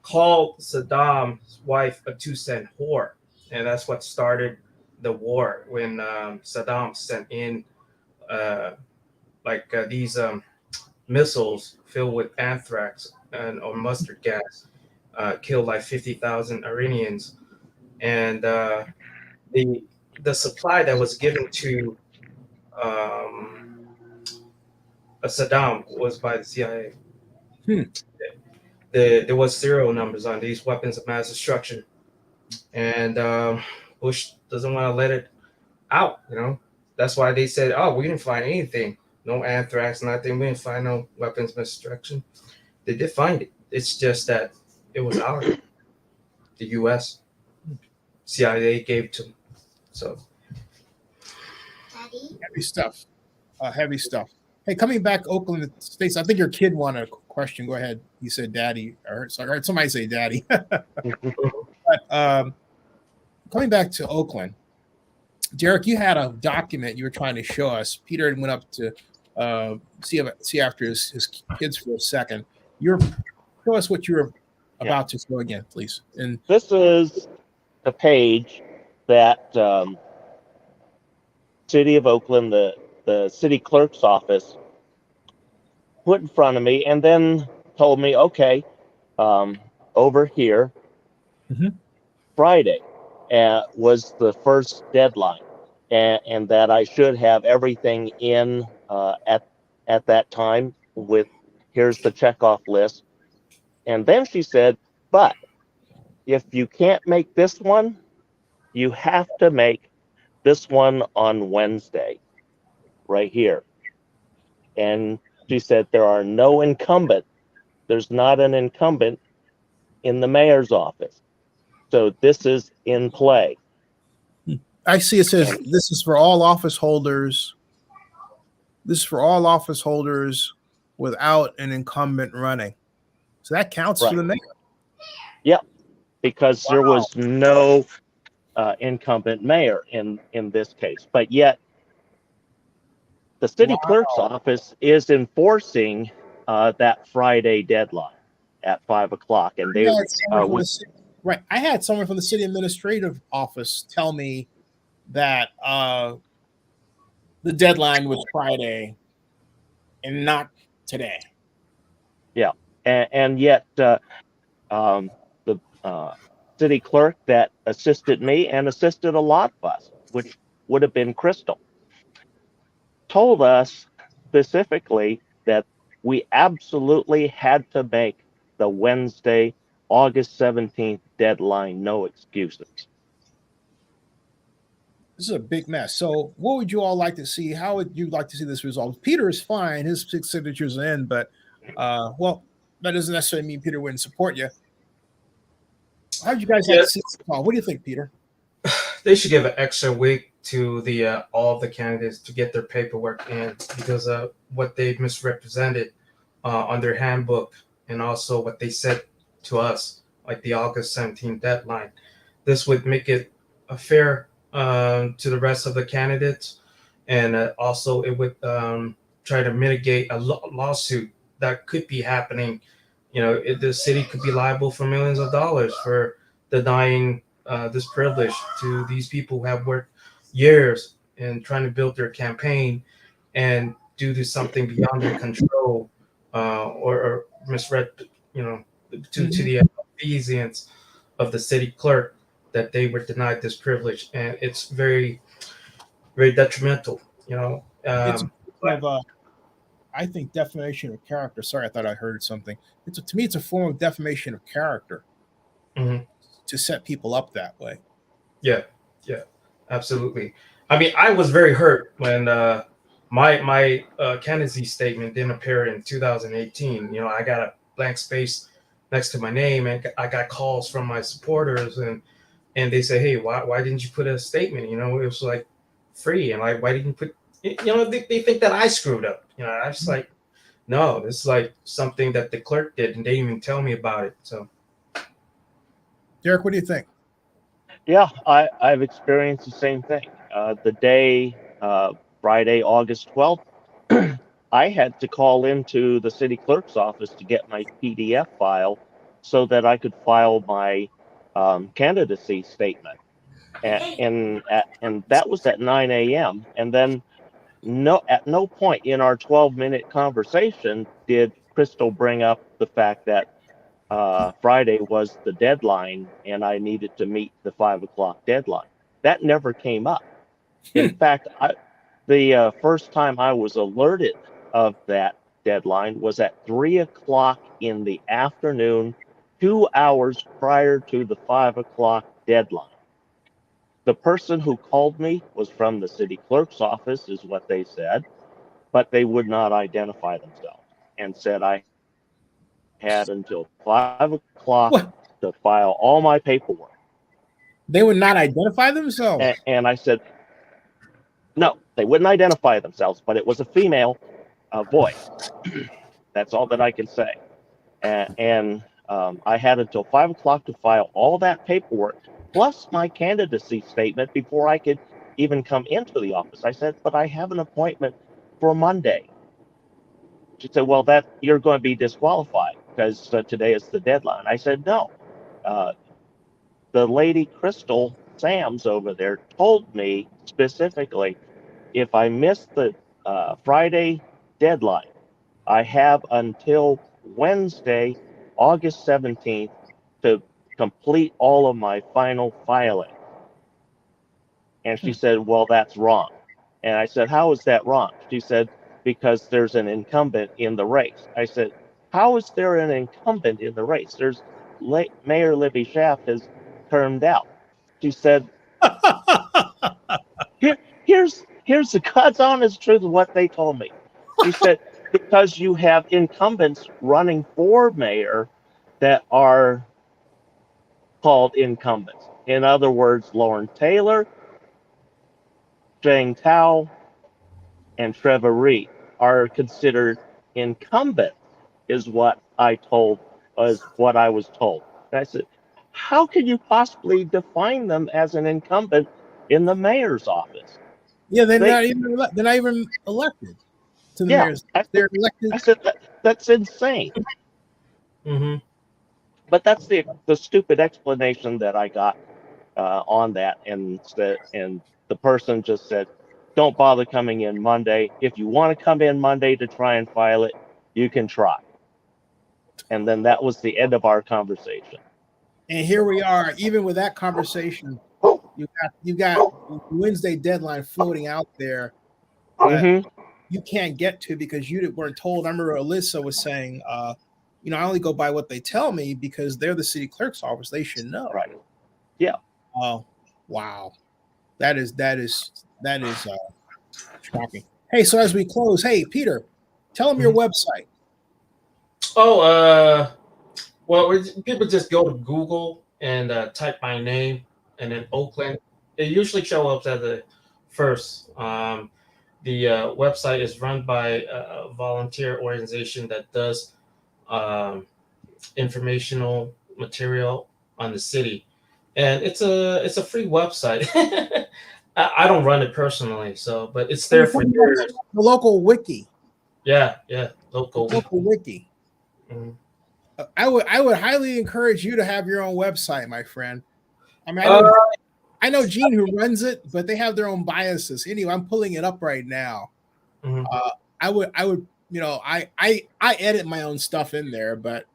called Saddam's wife a 2-cent whore, and that's what started the war when Saddam sent in these missiles filled with anthrax or mustard gas, killed like 50,000 Iranians, and the supply that was given to Saddam was by the CIA. There was serial numbers on these weapons of mass destruction, and Bush doesn't want to let it out. That's why they said, "Oh, we didn't find anything, no anthrax, nothing. We didn't find no weapons of mass destruction." They did find it. It's just that it was ours. The U.S. CIA gave to them. So heavy stuff. Heavy stuff. Hey, coming back, Oakland States. I think your kid wanted a question. Go ahead. He said, "Daddy." I heard somebody say, "Daddy." But coming back to Oakland, Derrick, you had a document you were trying to show us. Peter went up to see after his kids for a second. Show us what you were about to show again, please. And this is a page that City of Oakland, the city clerk's office, put in front of me, and then told me, okay, over here, Friday was the first deadline, and that I should have everything in at that time with, here's the checkoff list. And then she said, but if you can't make this one, you have to make this one on Wednesday, right here. And she said, there's not an incumbent in the mayor's office. So this is in play. I see it says this is for all office holders. This is for all office holders without an incumbent running. So that counts for the mayor. Yep, because there was no incumbent mayor in this case. But yet the city clerk's office is enforcing that Friday deadline at 5 o'clock. And they right. I had someone from the city administrative office tell me that the deadline was Friday and not today. Yeah, and yet the city clerk that assisted me and assisted a lot of us, which would have been Crystal, told us specifically that we absolutely had to make the Wednesday, August 17th deadline, no excuses. This is a big mess. So what would you all like to see? How would you like to see this resolved? Peter is fine. His 6 signatures are in, but well, that doesn't necessarily mean Peter wouldn't support you. How would you guys like to see this resolved? What do you think, Peter? They should give an extra week to the all of the candidates to get their paperwork in, because of what they misrepresented on their handbook, and also what they said to us, like the August 17th deadline. This would make it a fair to the rest of the candidates, and also it would try to mitigate a lawsuit that could be happening. The city could be liable for millions of dollars for denying this privilege to these people who have worked years in trying to build their campaign, and due to something beyond their control or misread, to the efficiency of the city clerk, that they were denied this privilege, and it's very, very detrimental. It's But I think defamation of character. Sorry, I thought I heard something. To me, it's a form of defamation of character mhm. to set people up that way. Yeah, yeah, absolutely. I mean, I was very hurt when my candidacy statement didn't appear in 2018. I got a blank space next to my name, and I got calls from my supporters, and they say, "Hey, why didn't you put a statement? It was like free, and like why didn't you put?" They think that I screwed up. I was like, no, this is like something that the clerk did, and they didn't even tell me about it. So, Derrick, what do you think? Yeah, I've experienced the same thing. The day, Friday, August 12th, I had to call into the city clerk's office to get my PDF file so that I could file my candidacy statement. And that was at 9 a.m. And then at no point in our 12-minute conversation did Crystal bring up the fact that Friday was the deadline and I needed to meet the 5 o'clock deadline. That never came up. In fact, the first time I was alerted of that deadline was at 3 o'clock in the afternoon, 2 hours prior to the 5 o'clock deadline. The person who called me was from the city clerk's office, is what they said, but they would not identify themselves and said I had until 5 o'clock What? to file all my paperwork. They would not identify themselves. And I said, no, they wouldn't identify themselves, but it was a female voice. That's all that I can say. And I had until 5 o'clock to file all that paperwork, plus my candidacy statement before I could even come into the office. I said, but I have an appointment for Monday. She said, well, that you're going to be disqualified because today is the deadline. I said, no. The lady Crystal Sams over there told me specifically, if I miss the Friday deadline, I have until Wednesday, August 17th to complete all of my final filing. And she said, well, that's wrong. And I said, how is that wrong? She said, because there's an incumbent in the race. I said, how is there an incumbent in the race? Mayor Libby Schaaf has termed out. She said, here's the God's honest truth of what they told me. She said, because you have incumbents running for mayor that are called incumbents. In other words, Lauren Taylor, Jang Tao, and Trevor Reed are considered incumbents, is what I was told. And I said, how can you possibly define them as an incumbent in the mayor's office? Yeah, they're not even elected to the mayor's. They're elected. I said that's insane. mm-hmm. But that's the stupid explanation that I got on that, and the person just said, don't bother coming in Monday. If you want to come in Monday to try and file it, you can try. And then that was the end of our conversation. And here we are, even with that conversation, you got Wednesday deadline floating out there. You can't get to because you weren't told. I remember Alyssa was saying, I only go by what they tell me because they're the city clerk's office. They should know. Right. Yeah. Oh, wow. That is shocking. Hey, so as we close, hey, Peter, tell them your website. Oh, well, people just go to Google and type my name and then Oakland. It usually shows up as the first. The website is run by a volunteer organization that does informational material on the city, and it's a free website. I don't run it personally, but it's there for years. The local wiki. Yeah, local wiki. Mm-hmm. I would highly encourage you to have your own website, my friend. I mean, I know Gene who runs it, but they have their own biases. Anyway, I'm pulling it up right now. Mm-hmm. I would, I edit my own stuff in there, but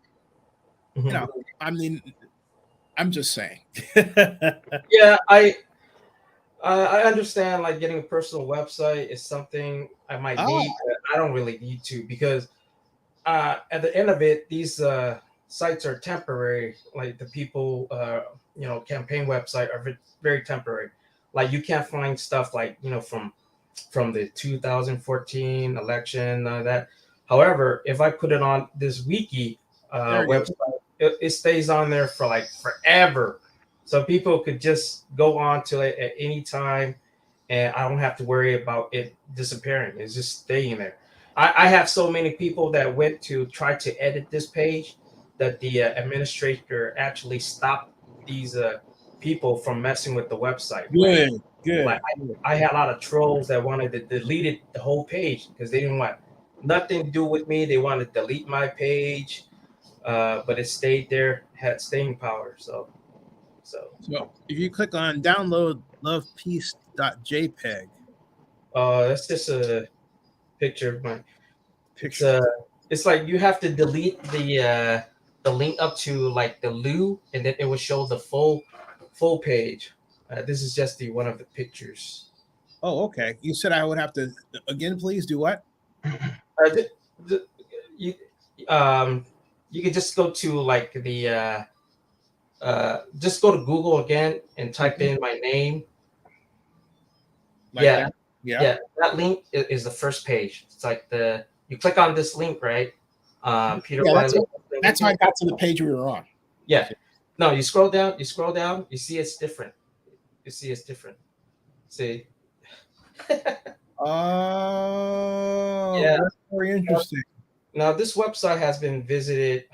I mean, I'm just saying. Yeah, I understand like getting a personal website is something I might need, but I don't really need to because at the end of it, these sites are temporary. Like the people, campaign website are very temporary. Like you can't find stuff like from the 2014 election, that. However, if I put it on this wiki website, it stays on there for like forever. So people could just go on to it at any time, and I don't have to worry about it disappearing. It's just staying there. I have so many people that went to try to edit this page that the administrator actually stopped these people from messing with the website. Good. I had a lot of trolls that wanted to delete it, the whole page, because they didn't want nothing to do with me. They wanted to delete my page, but it stayed there, had staying power. So if you click on download lovepeace.jpg, that's just a picture of my it's like you have to delete the link up to like the loo, and then it will show the full page. This is just the one of the pictures. Oh, okay. You said I would have to again. Please do what? You you can just go to like the just go to Google again and type in my name. Like yeah, that? yeah. That link is the first page. It's like you click on this link, right? Peter Wiley. That's how I got to the page we were on. Yeah. No, you scroll down. You see it's different. See. Oh, yeah. That's very interesting. Now, this website has been visited,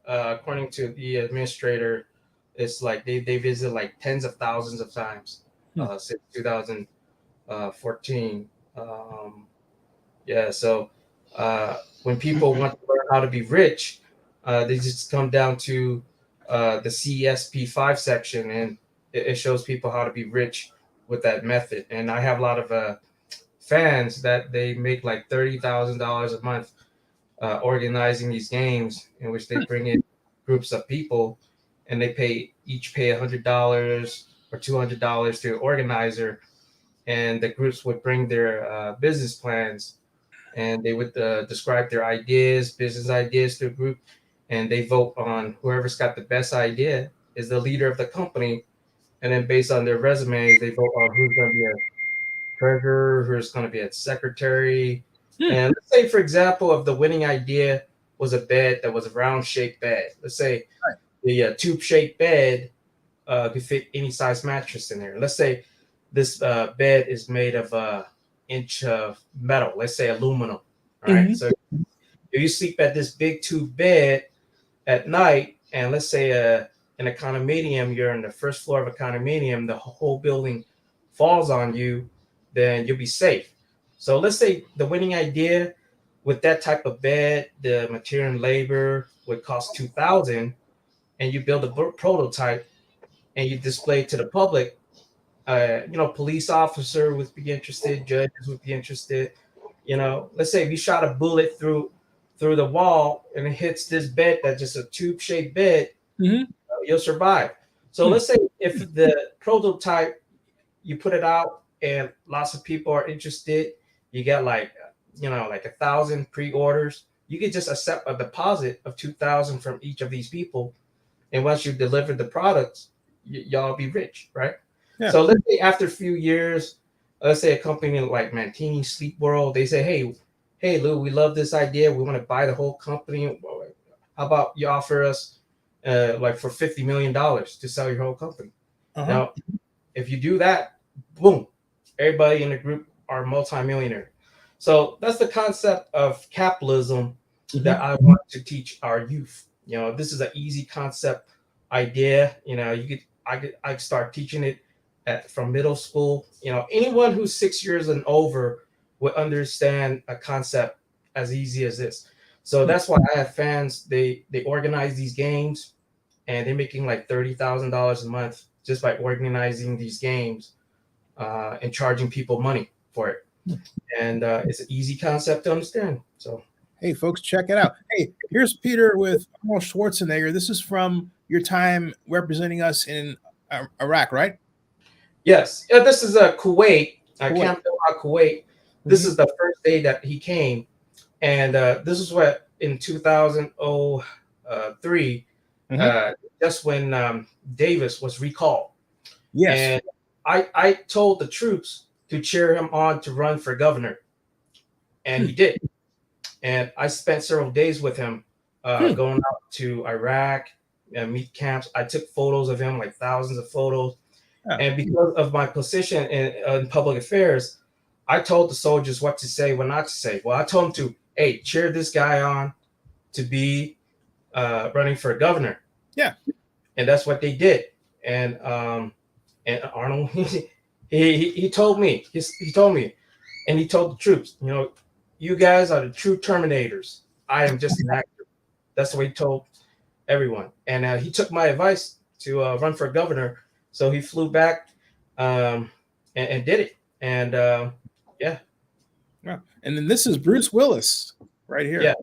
according to the administrator, it's like they visit like tens of thousands of times since 2014. So when people want to learn how to be rich, they just come down to the CSP5 section, and it shows people how to be rich with that method. And I have a lot of fans that they make like $30,000 a month organizing these games, in which they bring in groups of people, and they each pay $100 or $200 to an organizer, and the groups would bring their business plans, and they would describe their business ideas to a group, and they vote on whoever's got the best idea is the leader of the company, and then based on their resumes, they vote on who's going to be a treasurer, who's going to be a secretary. And let's say, for example, if the winning idea was a bed that was a round-shaped bed, let's say the tube-shaped bed could fit any size mattress in there. Let's say this bed is made of inch of metal, let's say aluminum. All right. So if you sleep at this big tube bed at night, and let's say in a condominium, you're on the first floor of a condominium, the whole building falls on you, then you'll be safe. So let's say the winning idea with that type of bed, the material and labor would cost $2,000, and you build a prototype and you display it to the public. Police officer would be interested, judges would be interested. Let's say if you shot a bullet through the wall and it hits this bed that's just a tube-shaped bed, you'll survive. So let's say if the prototype, you put it out and lots of people are interested, you get like 1,000 pre-orders, you could just accept a deposit of $2,000 from each of these people, and once you deliver the products, y'all be rich, right? Yeah. So let's say after a few years, let's say a company like Mantini Sleep World, they say, hey Lou, we love this idea, we want to buy the whole company. How about you offer us like for $50 million to sell your whole company? Now, if you do that, boom, everybody in the group are multimillionaire. So that's the concept of capitalism that I want to teach our youth. This is an easy concept idea. I could start teaching it from middle school. Anyone who's 6 years and over would understand a concept as easy as this. So that's why I have fans. They organize these games, and they're making like $30,000 a month just by organizing these games and charging people money for it. And it's an easy concept to understand. So, hey, folks, check it out. Hey, here's Peter with Arnold Schwarzenegger. This is from your time representing us in Iraq, right? Yes, this is Kuwait. I Kuwait. camped out Kuwait. This is the first day that he came, and this is what in 2003, just when Davis was recalled. Yes. And I told the troops to cheer him on to run for governor, and he did. And I spent several days with him, going out to Iraq, meet camps. I took photos of him, like thousands of photos. Yeah. And because of my position in public affairs, I told the soldiers what to say, what not to say. Well, I told them to, hey, cheer this guy on to be running for governor. Yeah. And that's what they did. And Arnold, he told me, he told me, and he told the troops, you know, you guys are the true Terminators. I am just an actor. That's what he told everyone. And he took my advice to run for governor. So he flew back and did it. And yeah. Yeah. And then this is Bruce Willis right here. Yeah.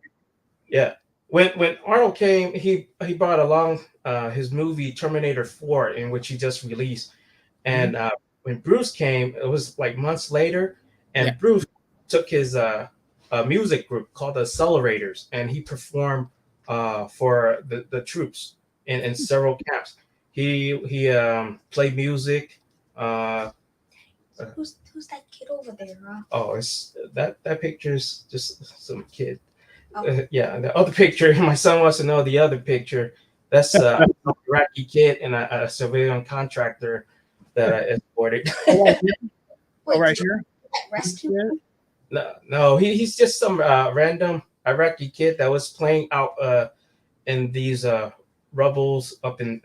Yeah. When Arnold came, he brought along his movie Terminator 4, in which he just released. And when Bruce came, it was like months later, and Bruce took his music group called the Accelerators, and he performed for the troops in several camps. He played music. Who's that kid over there? Oh, it's that picture's just some kid. Oh. Yeah, the other picture. My son wants to know the other picture. That's an Iraqi kid and a civilian contractor that I escorted. Wait, right here. Rescue? No, he's just some random Iraqi kid that was playing out in these rubbles up in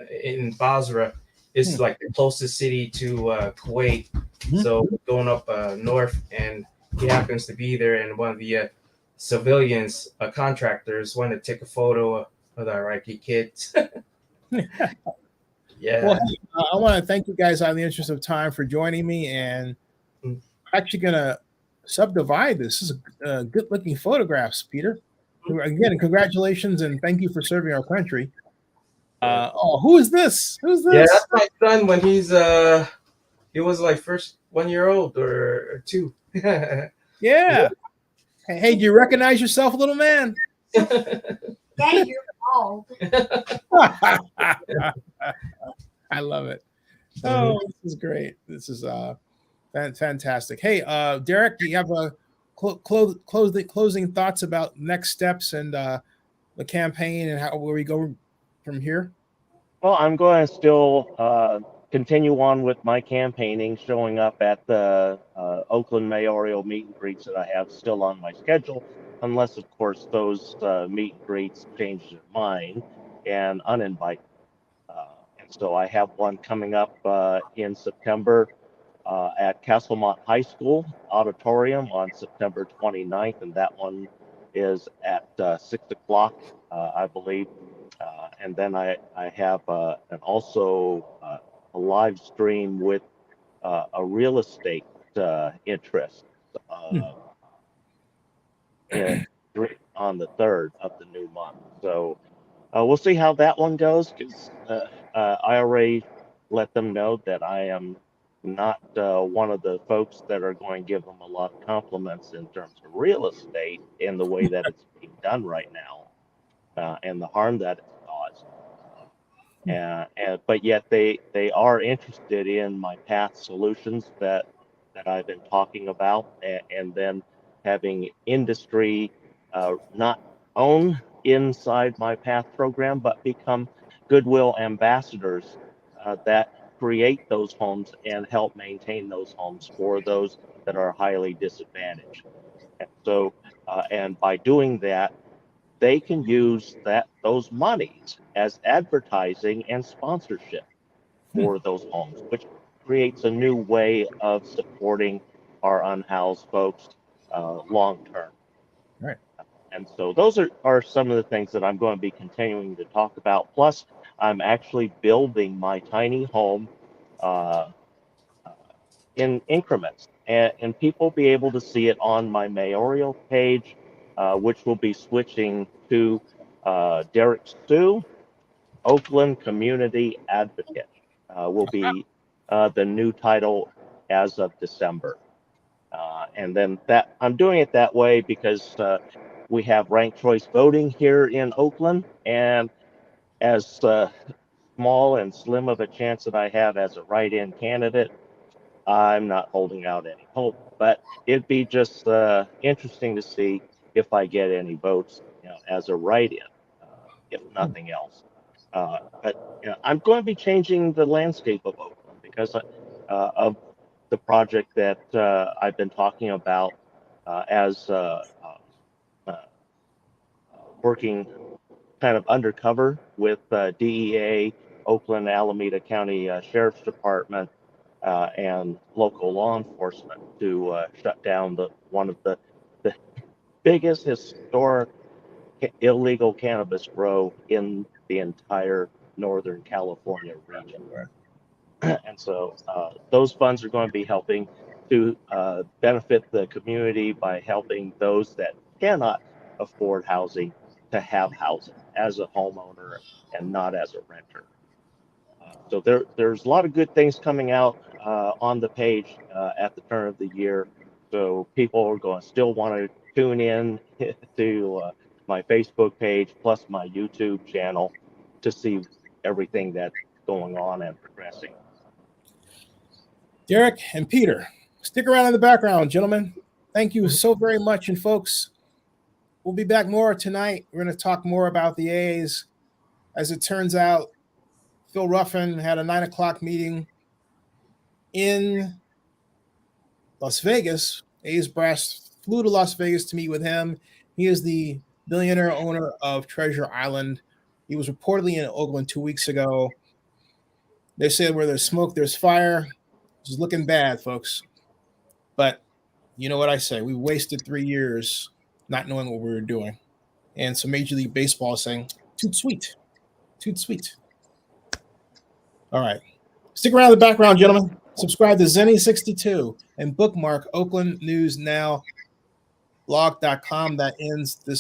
Basra. It's like the closest city to Kuwait. So going up north, and he happens to be there, and one of the civilians, contractors, wanted to take a photo of the Iraqi kids. Yeah. Well, hey, I want to thank you guys out in the interest of time for joining me, and I'm actually going to subdivide this. This is good-looking photographs, Peter. Again, congratulations, and thank you for serving our country. Who is this? Who's this? Yeah, that's my son when he was like first 1 year old or two. Yeah. Hey, do you recognize yourself, little man? Daddy, you're bald. I love it. Oh, this is great. This is fantastic. Hey, Derrick, do you have a closing thoughts about next steps and the campaign and where we go from here? Well, I'm going to still continue on with my campaigning, showing up at the Oakland Mayoral meet and greets that I have still on my schedule, unless, of course, those meet and greets change their mind and uninvite. And so I have one coming up in September at Castlemont High School Auditorium on September 29th, and that one is at 6 o'clock, I believe. And then I have also a live stream with a real estate interest on the 3rd of the new month. So we'll see how that one goes, because I already let them know that I am not one of the folks that are going to give them a lot of compliments in terms of real estate in the way that it's being done right now, and the harm that it's caused. But yet they are interested in my path solutions that I've been talking about, and then having industry not own inside my path program, but become goodwill ambassadors that create those homes and help maintain those homes for those that are highly disadvantaged. And so, and by doing that, they can use those monies as advertising and sponsorship for those homes, which creates a new way of supporting our unhoused folks long term. Right. And so those are some of the things that I'm going to be continuing to talk about. Plus, I'm actually building my tiny home in increments, and people will be able to see it on my Mayoral page, which will be switching to Derrick Stu Oakland Community Advocate will be the new title as of December. And then that I'm doing it that way because we have ranked choice voting here in Oakland, and as small and slim of a chance that I have as a write-in candidate, I'm not holding out any hope. But it'd be just interesting to see if I get any votes, as a write-in, if nothing else. But I'm going to be changing the landscape of Oakland because of the project that I've been talking about as working kind of undercover with DEA, Oakland, Alameda County Sheriff's Department, and local law enforcement to shut down one of the biggest historic illegal cannabis grow in the entire Northern California region. And so those funds are going to be helping to benefit the community by helping those that cannot afford housing to have housing as a homeowner and not as a renter. So there's a lot of good things coming out on the page at the turn of the year. So people are going to still want to tune in to my Facebook page plus my YouTube channel to see everything that's going on and progressing. Derrick and Peter, stick around in the background, gentlemen. Thank you so very much. And folks, we'll be back more tonight. We're going to talk more about the A's. As it turns out, Phil Ruffin had a 9 o'clock meeting in Las Vegas. A's brass flew to Las Vegas to meet with him. He is the billionaire owner of Treasure Island. He was reportedly in Oakland 2 weeks ago. They say where there's smoke, there's fire. This is looking bad, folks. But you know what I say? We wasted 3 years not knowing what we were doing. And so Major League Baseball is saying, too sweet. Too sweet. All right. Stick around in the background, gentlemen. Subscribe to Zennie62 and bookmark Oakland News Now blog.com. That ends this